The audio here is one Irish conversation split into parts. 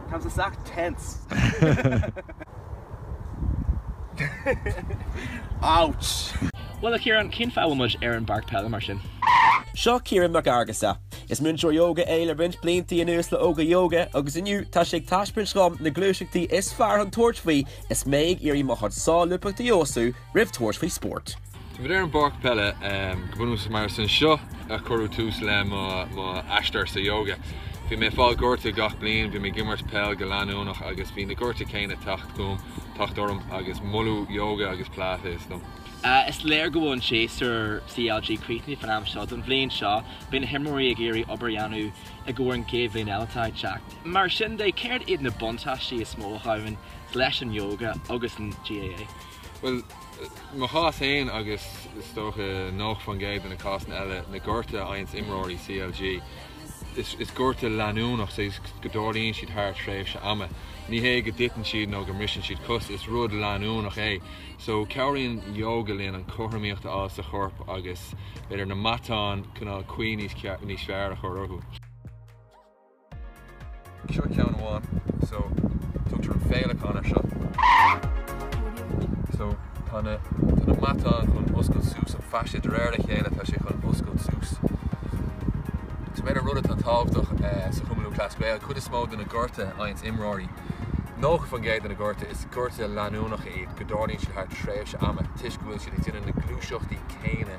Comes a sack tense. Ouch. Well, Ciarán, cén fáil muid an barc pella mar sin? Seo Ciarán Mac Fhearghusa. Is muinteoir Ióga éile rint bliantí anuas le óga Ióga agus inniu tá sé taispeint srom na gluaiseachtaí is fearr an tuairt faoi is méid iarraí mo chud sáilúpachtaí osú ribh tuairt faoi sport. Tá bhfuil an barc pella gobunús mar san seo a chorú tús le má eistar sa Ióga. Bhí mé fáil gúirta gach bliain, bhí mé gimmart pell go leanúnach agus bhí na gúirta céine teacht gom, teacht orm agus mulú Ióga agus pláta is dom. Is léir go bhain séasúr CLG Creaitní fan am seo don bhléon seo bína himmorí a géirí obair a gúir an céh bhíon eiletaid teacht. Mar sin de céird iad na buntáistí is mó chaimhin leis an Ióga agus an GAA. Well, má chás éin agus stocha nach fan géad na cásan eile na gúirta t-imreoir CLG. Is gúirta leanúnach sé godóiríonn siad thar tréimh se ama. Ní hé go ditan siad nó go mrisin siad cos is rud leanúnach é. So cearíonn Ióga líon an chothraíochta á sa chorp agus beidir na matán cinál cuí níos fearr a chur orthú. Seo ceann amháin, so tugtar an féileachán seo. So tá na matán chun oscail sús an feise de réir a chéile tá sé chun oscail sús. So beidir rud an tábhdach sa chumlú clás gael cud is mód in na gúirta t-imreoir. Nóg fan géad in na gúirta is gúirta leanúnach iad godóiríonn siad thar tréimh se ama tuisc bhfuil siad ag tine na gluaiseachtaí céine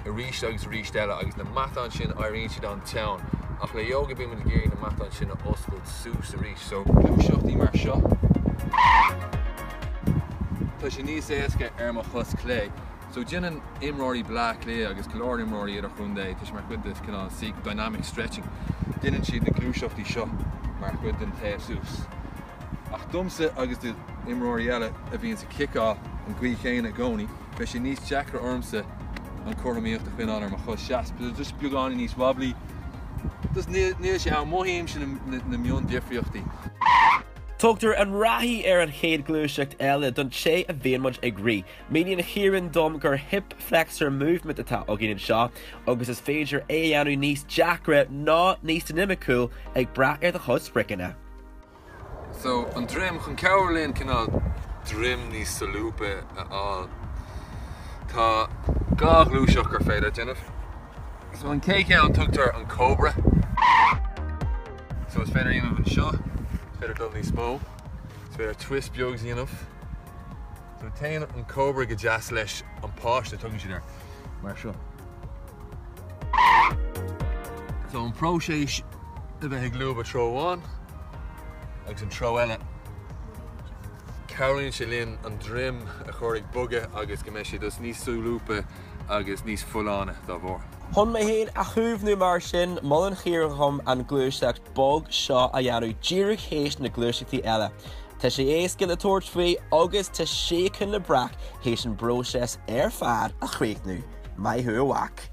i ríist agus ríist eile agus na matán sin éiríonn siad an teann ach le Ióga bhí man géirí na matán sin a oscail sús a ríist, so gluaiseachtaí mar seo. Tá sé níos éasca mo chus clé. So jinan imreoir black lé agus clór imreoir ar chundé, tá sé mar chuid is cinál sí dynamic stretching. Dinan siad na gluaiseachtaí seo mar chuid den t-séasúr. Ach dumsa agus de imreoir eile a bhíonn sa kická an gcuí chéine gcónaí, bheith sé níos deacra ormsa an chothraíochta chuineán ar mar chus seas, but just beagán níos wobbly. Dus níl sé an móhéim sin na mion difriochtaí. Tugtar an rathí an chéad gluaiseacht eile don sé a bhéonmuid ag rí. Míonn chiarann dom gur hip flexor movement atá agin seo, agus is féidir é anú níos deacra ná níos dynamicúil ag brath ar de chud spricine. So an drim chun ceirlíonn cinál drim níos salúpa aáil. Tá gá gluaiseacht gur féidir déanamh. So an céice an tugtar an cobra. So is féidir dhéanamh an seo. Féidir dul níos mó. Is féidir twist beags dhéanamh. So taon an cobra go deas leis an páiste tugann siad ar mar seo. So an próiséis a bheith ag glúb a tróháin agus an tró eile. Ceirlíonn sé líon an drim a chur ag buga agus go mbeidh sé dus níos súlúpa agus níos fullána dá bhór. Chun mé héin a chuomhnú mar sin mullen chiarchum an gluaiseacht bog seo a dhearú díreach hééis na gluaiseachtaí eile. Tá sé éascail a tuairt faoi agus tá sécinn le brach hééis an bróiseas ar fad a chríochnú. Maithú amhac.